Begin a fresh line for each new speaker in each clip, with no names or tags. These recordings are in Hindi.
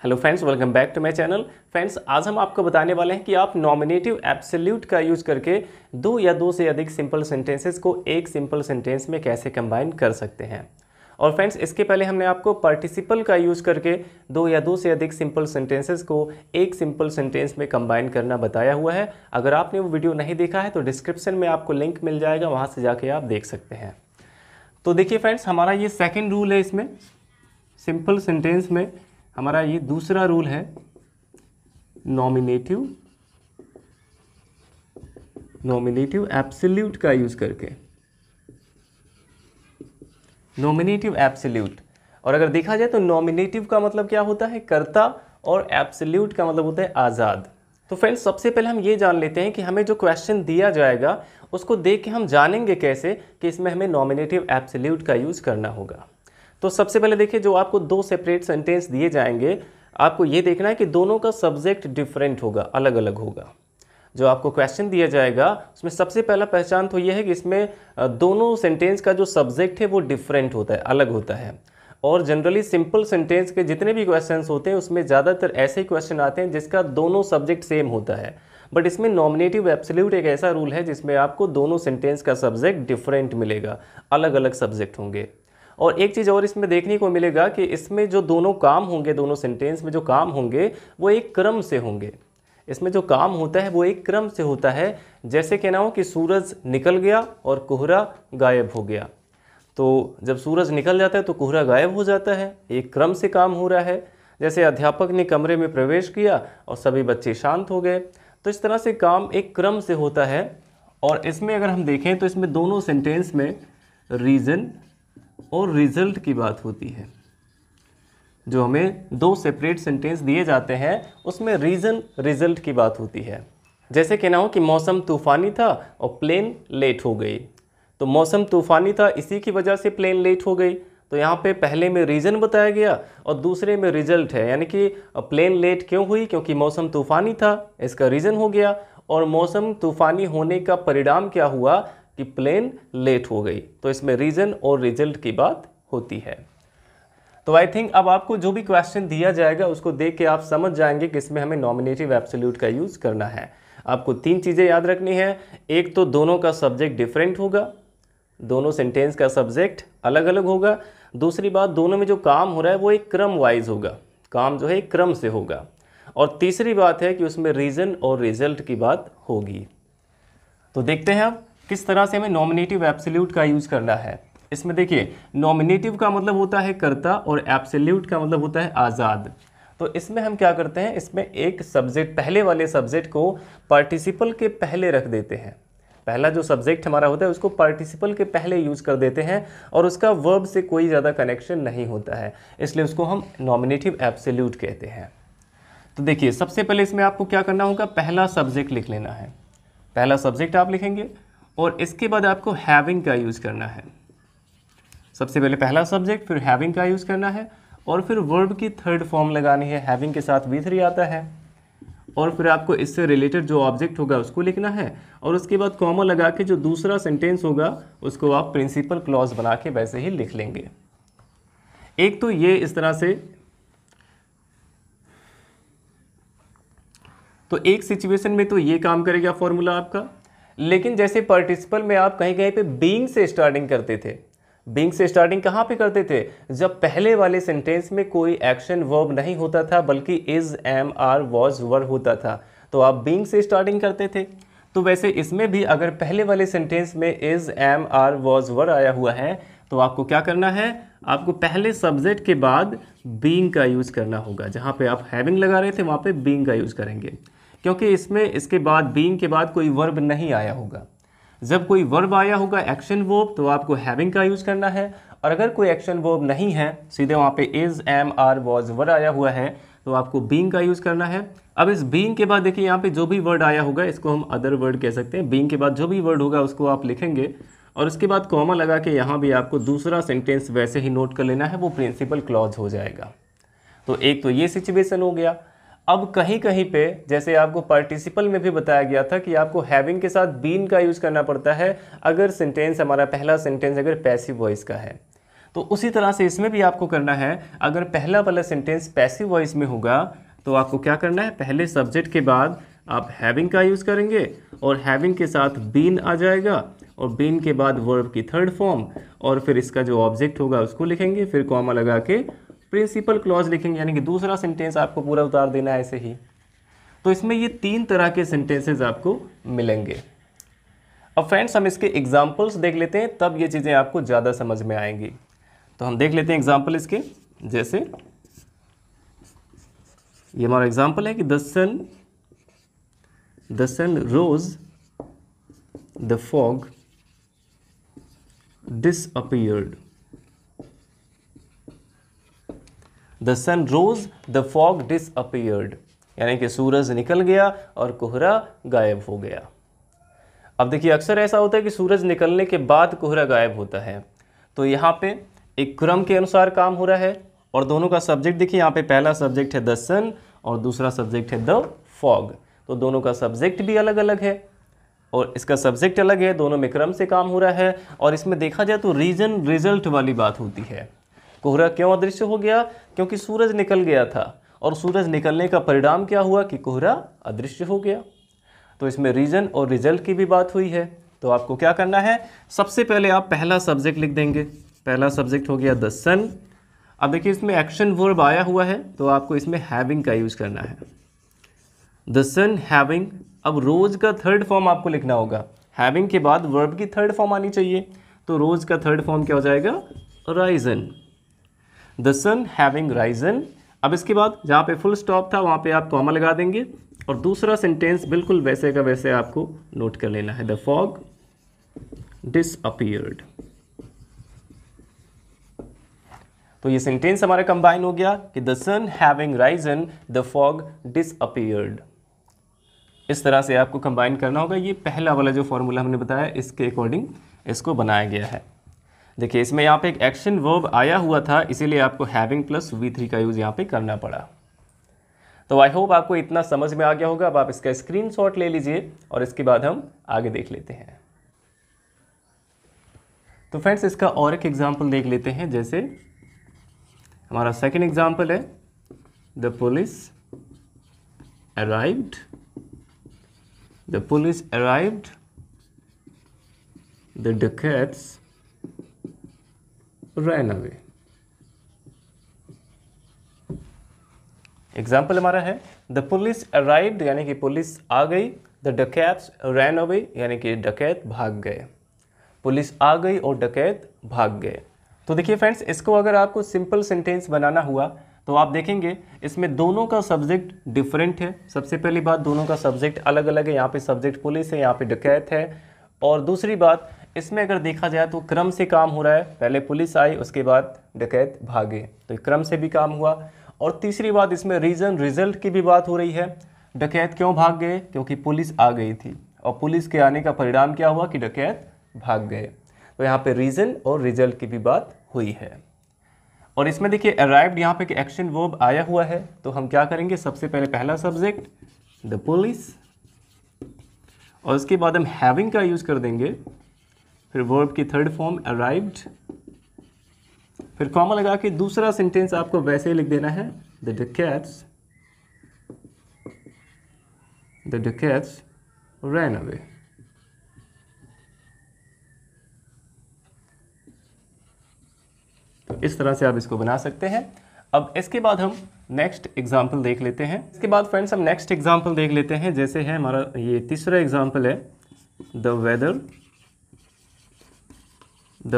Hello friends, welcome back to my channel. Friends, आज हम आपको बताने वाले हैं कि आप नॉमिनेटिव एब्सोल्यूट का यूज करके दो या दो से अधिक सिंपल सेंटेंसेस को एक सिंपल सेंटेंस में कैसे कंबाइन कर सकते हैं। और फ्रेंड्स, इसके पहले हमने आपको पार्टिसिपल का यूज करके दो या दो से अधिक सिंपल सेंटेंसेस को एक सिंपल सेंटेंस में कंबाइन करना बताया हुआ है। अगर आपने वो वीडियो नहीं देखा है तो डिस्क्रिप्शन में आपको लिंक मिल जाएगा, वहाँ से जाके आप देख सकते हैं। तो देखिए फ्रेंड्स, हमारा ये सेकेंड रूल है, इसमें सिंपल सेंटेंस में हमारा ये दूसरा रूल है नॉमिनेटिव एब्सोल्यूट का यूज करके। नॉमिनेटिव एब्सोल्यूट, और अगर देखा जाए तो नॉमिनेटिव का मतलब क्या होता है, कर्ता, और एब्सोल्यूट का मतलब होता है आज़ाद। तो फ्रेंड्स, सबसे पहले हम ये जान लेते हैं कि हमें जो क्वेश्चन दिया जाएगा उसको देख के हम जानेंगे कैसे कि इसमें हमें नॉमिनेटिव एब्सोल्यूट का यूज करना होगा। तो सबसे पहले देखिए, जो आपको दो सेपरेट सेंटेंस दिए जाएंगे, आपको ये देखना है कि दोनों का सब्जेक्ट डिफरेंट होगा, अलग अलग होगा। जो आपको क्वेश्चन दिया जाएगा उसमें सबसे पहला पहचान तो ये है कि इसमें दोनों सेंटेंस का जो सब्जेक्ट है वो डिफरेंट होता है, अलग होता है। और जनरली सिंपल सेंटेंस के जितने भी क्वेश्चंस होते हैं उसमें ज़्यादातर ऐसे क्वेश्चन आते हैं जिसका दोनों सब्जेक्ट सेम होता है। बट इसमें नॉमिनेटिव एब्सोल्यूट एक ऐसा रूल है जिसमें आपको दोनों सेंटेंस का सब्जेक्ट डिफरेंट मिलेगा, अलग अलग सब्जेक्ट होंगे। और एक चीज़ और इसमें देखने को मिलेगा कि इसमें जो दोनों काम होंगे, दोनों सेंटेंस में जो काम होंगे वो एक क्रम से होंगे। इसमें जो काम होता है वो एक क्रम से होता है। जैसे कहना हो कि सूरज निकल गया और कोहरा गायब हो गया। तो जब सूरज निकल जाता है तो कोहरा गायब हो जाता है, एक क्रम से काम हो रहा है। जैसे अध्यापक ने कमरे में प्रवेश किया और सभी बच्चे शांत हो गए। तो इस तरह से काम एक क्रम से होता है। और इसमें अगर हम देखें तो इसमें दोनों सेंटेंस में रीज़न और रिजल्ट की बात होती है। जो हमें दो सेपरेट सेंटेंस दिए जाते हैं उसमें रीज़न रिजल्ट की बात होती है। जैसे कहना हो कि मौसम तूफ़ानी था और प्लेन लेट हो गई। तो मौसम तूफ़ानी था, इसी की वजह से प्लेन लेट हो गई। तो यहाँ पे पहले में रीज़न बताया गया और दूसरे में रिजल्ट है, यानी कि प्लेन लेट क्यों हुई, क्योंकि मौसम तूफ़ानी था, इसका रीज़न हो गया। और मौसम तूफ़ानी होने का परिणाम क्या हुआ कि प्लेन लेट हो गई। तो इसमें रीज़न और रिजल्ट की बात होती है। तो आई थिंक अब आपको जो भी क्वेश्चन दिया जाएगा उसको देख के आप समझ जाएंगे कि इसमें हमें नॉमिनेटिव एब्सोल्यूट का यूज़ करना है। आपको तीन चीज़ें याद रखनी है। एक तो दोनों का सब्जेक्ट डिफरेंट होगा, दोनों सेंटेंस का सब्जेक्ट अलग अलग होगा। दूसरी बात, दोनों में जो काम हो रहा है वो एक क्रम वाइज होगा, काम जो है एक क्रम से होगा। और तीसरी बात है कि उसमें रीज़न और रिजल्ट की बात होगी। तो देखते हैं अब किस तरह से हमें नॉमिनेटिव एब्सोल्यूट का यूज़ करना है। इसमें देखिए, नॉमिनेटिव का मतलब होता है कर्ता और एब्सोल्यूट का मतलब होता है आज़ाद। तो इसमें हम क्या करते हैं, इसमें एक सब्जेक्ट, पहले वाले सब्जेक्ट को पार्टिसिपल के पहले रख देते हैं। पहला जो सब्जेक्ट हमारा होता है उसको पार्टिसिपल के पहले यूज़ कर देते हैं और उसका वर्ब से कोई ज़्यादा कनेक्शन नहीं होता है, इसलिए उसको हम नॉमिनेटिव एब्सोल्यूट कहते हैं। तो देखिए, सबसे पहले इसमें आपको क्या करना होगा, पहला सब्जेक्ट लिख लेना है। पहला सब्जेक्ट आप लिखेंगे और इसके बाद आपको हैविंग का यूज़ करना है। सबसे पहले पहला सब्जेक्ट, फिर हैविंग का यूज़ करना है और फिर वर्ब की थर्ड फॉर्म लगानी है। हैविंग के साथ V3 आता है और फिर आपको इससे रिलेटेड जो ऑब्जेक्ट होगा उसको लिखना है और उसके बाद कॉमा लगा के जो दूसरा सेंटेंस होगा उसको आप प्रिंसिपल क्लॉज बना के वैसे ही लिख लेंगे। एक तो ये इस तरह से, तो एक सिचुएशन में तो ये काम करेगा फॉर्मूला आपका। लेकिन जैसे पार्टिसिपल में आप कहीं कहीं पे बीइंग से स्टार्टिंग करते थे। बीइंग से स्टार्टिंग कहाँ पे करते थे, जब पहले वाले सेंटेंस में कोई एक्शन वर्ब नहीं होता था बल्कि इज, एम, आर, वॉज, वर होता था, तो आप बीइंग से स्टार्टिंग करते थे। तो वैसे इसमें भी अगर पहले वाले सेंटेंस में इज, एम, आर, वॉज, वर आया हुआ है तो आपको क्या करना है, आपको पहले सब्जेक्ट के बाद बीइंग का यूज़ करना होगा। जहाँ पे आप हैविंग लगा रहे थे वहाँ पे बीइंग का यूज़ करेंगे, क्योंकि इसमें इसके बाद बीइंग के बाद कोई वर्ब नहीं आया होगा। जब कोई वर्ब आया होगा, एक्शन वर्ब, तो आपको हैविंग का यूज़ करना है। और अगर कोई एक्शन वर्ब नहीं है, सीधे वहाँ पे इज, एम, आर, वॉज, वर आया हुआ है, तो आपको बीइंग का यूज़ करना है। अब इस बीइंग के बाद देखिए, यहाँ पे जो भी वर्ड आया होगा इसको हम अदर वर्ड कह सकते हैं। बीइंग के बाद जो भी वर्ड होगा उसको आप लिखेंगे और उसके बाद कॉमा लगा के यहाँ भी आपको दूसरा सेंटेंस वैसे ही नोट कर लेना है, वो प्रिंसिपल क्लॉज हो जाएगा। तो एक तो ये सिचुएशन हो गया। अब कहीं कहीं पे, जैसे आपको पार्टिसिपल में भी बताया गया था कि आपको हैविंग के साथ बीन का यूज़ करना पड़ता है अगर सेंटेंस, हमारा पहला सेंटेंस अगर पैसिव वॉइस का है। तो उसी तरह से इसमें भी आपको करना है। अगर पहला वाला सेंटेंस पैसिव वॉइस में होगा तो आपको क्या करना है, पहले सब्जेक्ट के बाद आप हैविंग का यूज़ करेंगे और हैविंग के साथ बीन आ जाएगा और बीन के बाद वर्ब की थर्ड फॉर्म और फिर इसका जो ऑब्जेक्ट होगा उसको लिखेंगे, फिर कॉमा लगा के प्रिंसिपल क्लॉज लिखेंगे, यानी कि दूसरा सेंटेंस आपको पूरा उतार देना है ऐसे ही। तो इसमें ये 3 तरह के सेंटेंसेस आपको मिलेंगे। अब फ्रेंड्स हम इसके एग्जाम्पल्स देख लेते हैं, तब ये चीज़ें आपको ज़्यादा समझ में आएंगी। तो हम देख लेते हैं एग्जाम्पल इसके। जैसे ये हमारा एग्जाम्पल है कि the sun rose, the fog disappeared. The sun rose, the fog disappeared, यानी कि सूरज निकल गया और कोहरा गायब हो गया। अब देखिए अक्सर ऐसा होता है कि सूरज निकलने के बाद कोहरा गायब होता है, तो यहाँ पे एक क्रम के अनुसार काम हो रहा है और दोनों का सब्जेक्ट देखिए, यहाँ पे पहला सब्जेक्ट है द सन और दूसरा सब्जेक्ट है द फॉग, तो दोनों का सब्जेक्ट भी अलग अलग है और इसका सब्जेक्ट अलग है, दोनों में क्रम से काम हो रहा है। और इसमें देखा जाए तो रीजन रिजल्ट वाली बात होती है। कोहरा क्यों अदृश्य हो गया, क्योंकि सूरज निकल गया था और सूरज निकलने का परिणाम क्या हुआ कि कोहरा अदृश्य हो गया। तो इसमें रीजन और रिजल्ट की भी बात हुई है। तो आपको क्या करना है, सबसे पहले आप पहला सब्जेक्ट लिख देंगे। पहला सब्जेक्ट हो गया द सन। अब देखिए इसमें एक्शन वर्ब आया हुआ है तो आपको इसमें हैविंग का यूज़ करना है। The sun having. अब रोज का थर्ड फॉर्म आपको लिखना होगा। हैविंग के बाद वर्ब की थर्ड फॉर्म आनी चाहिए, तो रोज का थर्ड फॉर्म क्या हो जाएगा, risen. The sun having risen. अब इसके बाद जहाँ पे फुल स्टॉप था वहाँ पे आप कॉमा लगा देंगे और दूसरा सेंटेंस बिल्कुल वैसे का वैसे आपको नोट कर लेना है, द फॉग डिसअपीयर्ड। तो ये सेंटेंस हमारा कंबाइन हो गया कि the sun having risen, the fog disappeared. इस तरह से आपको कंबाइन करना होगा। ये पहला वाला जो फॉर्मूला हमने बताया इसके अकॉर्डिंग इसको बनाया गया है। देखिए इसमें यहाँ पे एक एक्शन वर्ब आया हुआ था, इसीलिए आपको हैविंग प्लस V3 का यूज़ यहाँ पे करना पड़ा। तो आई होप आपको इतना समझ में आ गया होगा। अब आप इसका स्क्रीनशॉट ले लीजिए और इसके बाद हम आगे देख लेते हैं। तो फ्रेंड्स इसका और एक एग्जाम्पल देख लेते हैं। जैसे हमारा सेकंड एग्जाम्पल है, the police arrived, the police arrived, the dacoits ran away. Example हमारा है द पुलिस अराइव्ड यानी कि पुलिस आ गई, द डकैट्स रैन अवे यानी कि डकैत भाग गए। पुलिस आ गई और डकैत भाग गए। तो देखिए फ्रेंड्स इसको अगर आपको सिंपल सेंटेंस बनाना हुआ तो आप देखेंगे इसमें दोनों का सब्जेक्ट डिफरेंट है। सबसे पहली बात, दोनों का सब्जेक्ट अलग अलग है। यहाँ पे सब्जेक्ट पुलिस है, यहाँ पे डकैत है। और दूसरी बात, इसमें अगर देखा जाए तो क्रम से काम हो रहा है, पहले पुलिस आई उसके बाद डकैत भागे, तो क्रम से भी काम हुआ। और तीसरी बात, इसमें रीजन रिजल्ट की भी बात हो रही है। डकैत क्यों भाग गए, क्योंकि पुलिस आ गई थी और पुलिस के आने का परिणाम क्या हुआ कि डकैत भाग गए। तो यहाँ पे रीजन और रिजल्ट की भी बात हुई है। और इसमें देखिए अराइव्ड यहाँ पे एक एक्शन वर्ब आया हुआ है, तो हम क्या करेंगे, सबसे पहले पहला सब्जेक्ट द पुलिस और उसके बाद हम हैविंग का यूज कर देंगे, फिर वर्ब की थर्ड फॉर्म अराइव्ड, फिर कॉमा लगा के दूसरा सेंटेंस आपको वैसे ही लिख देना है, द डकैट्स रैन अवे। तो इस तरह से आप इसको बना सकते हैं। अब इसके बाद हम नेक्स्ट एग्जाम्पल देख लेते हैं। इसके बाद फ्रेंड्स हम नेक्स्ट एग्जाम्पल देख लेते हैं। जैसे है हमारा ये तीसरा एग्जाम्पल है, the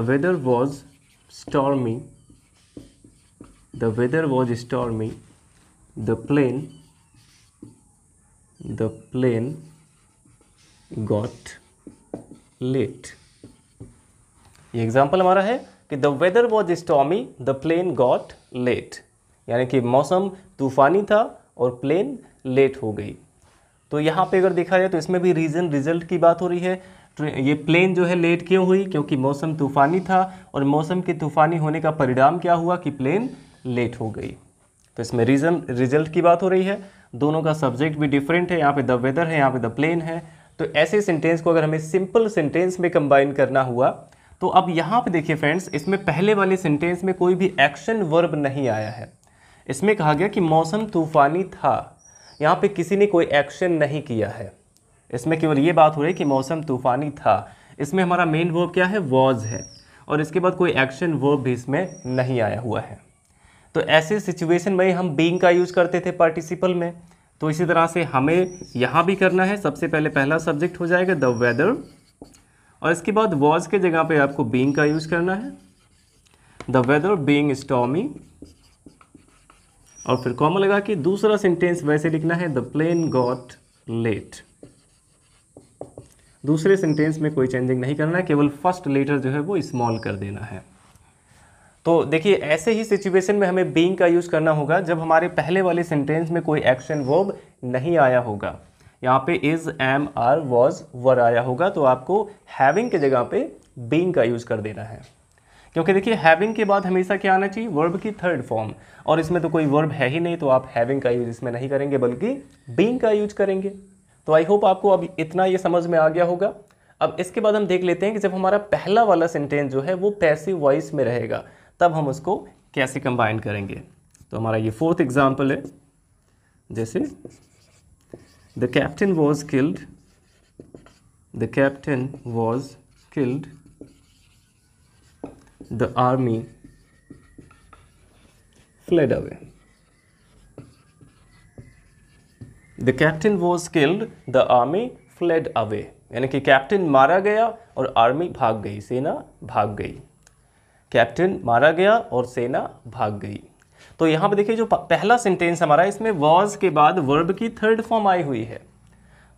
weather was stormy, the weather was stormy, the plane got late. ये एग्जाम्पल हमारा है कि the weather was stormy, the plane got late, यानी कि मौसम तूफानी था और प्लेन लेट हो गई। तो यहाँ पे अगर देखा जाए तो इसमें भी रीजन रिजल्ट की बात हो रही है। ये प्लेन जो है लेट क्यों हुई, क्योंकि मौसम तूफानी था और मौसम के तूफानी होने का परिणाम क्या हुआ कि प्लेन लेट हो गई। तो इसमें रीजन रिजल्ट की बात हो रही है। दोनों का सब्जेक्ट भी डिफरेंट है, यहाँ पे द वेदर है, यहाँ पे द प्लेन है। तो ऐसे सेंटेंस को अगर हमें सिंपल सेंटेंस में कंबाइन करना हुआ तो अब यहाँ पे देखिए फ्रेंड्स, इसमें पहले वाले सेंटेंस में कोई भी एक्शन वर्ब नहीं आया है। इसमें कहा गया कि मौसम तूफानी था, यहाँ पे किसी ने कोई एक्शन नहीं किया है। इसमें केवल ये बात हो रही है कि मौसम तूफानी था। इसमें हमारा मेन वर्ब क्या है, वॉज है, और इसके बाद कोई एक्शन वर्ब भी इसमें नहीं आया हुआ है। तो ऐसे सिचुएशन में हम बीइंग का यूज़ करते थे पार्टिसिपल में, तो इसी तरह से हमें यहाँ भी करना है। सबसे पहले पहला सब्जेक्ट हो जाएगा द वेदर, और इसके बाद वॉज के जगह पे आपको बीइंग का यूज़ करना है, द वेदर बीइंग स्टॉर्मी, और फिर कॉमा लगा के दूसरा सेंटेंस वैसे लिखना है द प्लेन गॉट लेट। दूसरे सेंटेंस में कोई चेंजिंग नहीं करना है, केवल फर्स्ट लेटर जो है वो स्मॉल कर देना है। तो देखिए ऐसे ही सिचुएशन में हमें बीइंग का यूज़ करना होगा जब हमारे पहले वाले सेंटेंस में कोई एक्शन वर्ब नहीं आया होगा। यहाँ पे इज, एम, आर, वॉज, वर आया होगा, तो आपको हैविंग के जगह पे बीइंग का यूज़ कर देना है। क्योंकि देखिए हैविंग के बाद हमेशा क्या आना चाहिए, वर्ब की थर्ड फॉर्म, और इसमें तो कोई वर्ब है ही नहीं, तो आप हैविंग का यूज़ इसमें नहीं करेंगे बल्कि बीइंग का यूज करेंगे। तो आई होप आपको अब इतना ये समझ में आ गया होगा। अब इसके बाद हम देख लेते हैं कि जब हमारा पहला वाला सेंटेंस जो है वो पैसिव वॉइस में रहेगा तब हम उसको कैसे कंबाइन करेंगे। तो हमारा ये फोर्थ एग्जाम्पल है, जैसे the captain was killed, the captain was killed, the army fled away. The captain was killed, the army fled away. यानी कि कैप्टन मारा गया और आर्मी भाग गई, सेना भाग गई। कैप्टन मारा गया और सेना भाग गई। तो यहाँ पे देखिए जो पहला सेंटेंस हमारा, इसमें वॉज के बाद वर्ब की थर्ड फॉर्म आई हुई है।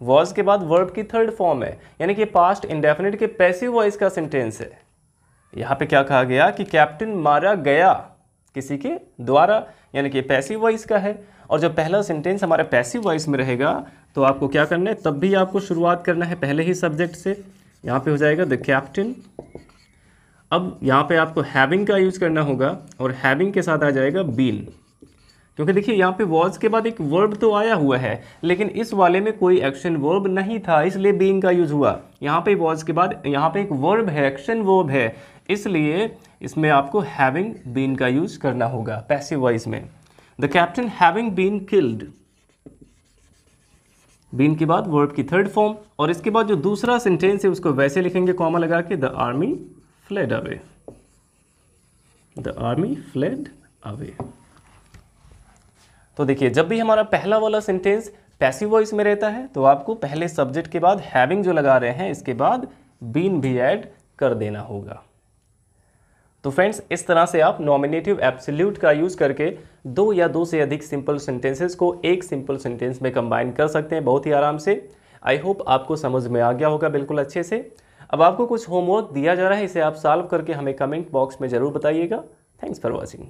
वॉज के बाद वर्ब की थर्ड फॉर्म है, यानी कि पास्ट इंडेफिनिट के पैसिव वॉइस का सेंटेंस है। यहाँ पे क्या कहा गया कि कैप्टन मारा गया किसी के द्वारा, यानी कि पैसिव वॉइस का है। और जब पहला सेंटेंस हमारा पैसिव वॉइस में रहेगा तो आपको क्या करना है, तब भी आपको शुरुआत करना है पहले ही सब्जेक्ट से। यहाँ पे हो जाएगा द कैप्टन। अब यहाँ पे आपको हैविंग का यूज़ करना होगा, और हैविंग के साथ आ जाएगा बीन। क्योंकि देखिए यहाँ पे वॉज के बाद एक वर्ब तो आया हुआ है, लेकिन इस वाले में कोई एक्शन वर्ब नहीं था, इसलिए बीइंग का यूज़ हुआ। यहाँ पे वॉज के बाद यहाँ पे एक वर्ब है, एक्शन वर्ब है, इसलिए इसमें आपको हैविंग बीन का यूज़ करना होगा पैसिव वॉइस में। The captain having been killed, been के बाद वर्ब की थर्ड फॉर्म, और इसके बाद जो दूसरा सेंटेंस है उसको वैसे लिखेंगे कॉमा लगा के, the army fled away, the army fled away. तो देखिए जब भी हमारा पहला वाला सेंटेंस पैसिव वॉइस में रहता है तो आपको पहले सब्जेक्ट के बाद हैविंग जो लगा रहे हैं इसके बाद बीन भी ऐड कर देना होगा। तो फ्रेंड्स इस तरह से आप नॉमिनेटिव एब्सोल्यूट का यूज़ करके दो या दो से अधिक सिंपल सेंटेंसेस को एक सिंपल सेंटेंस में कंबाइन कर सकते हैं बहुत ही आराम से। आई होप आपको समझ में आ गया होगा बिल्कुल अच्छे से। अब आपको कुछ होमवर्क दिया जा रहा है, इसे आप सॉल्व करके हमें कमेंट बॉक्स में ज़रूर बताइएगा। Thanks for watching.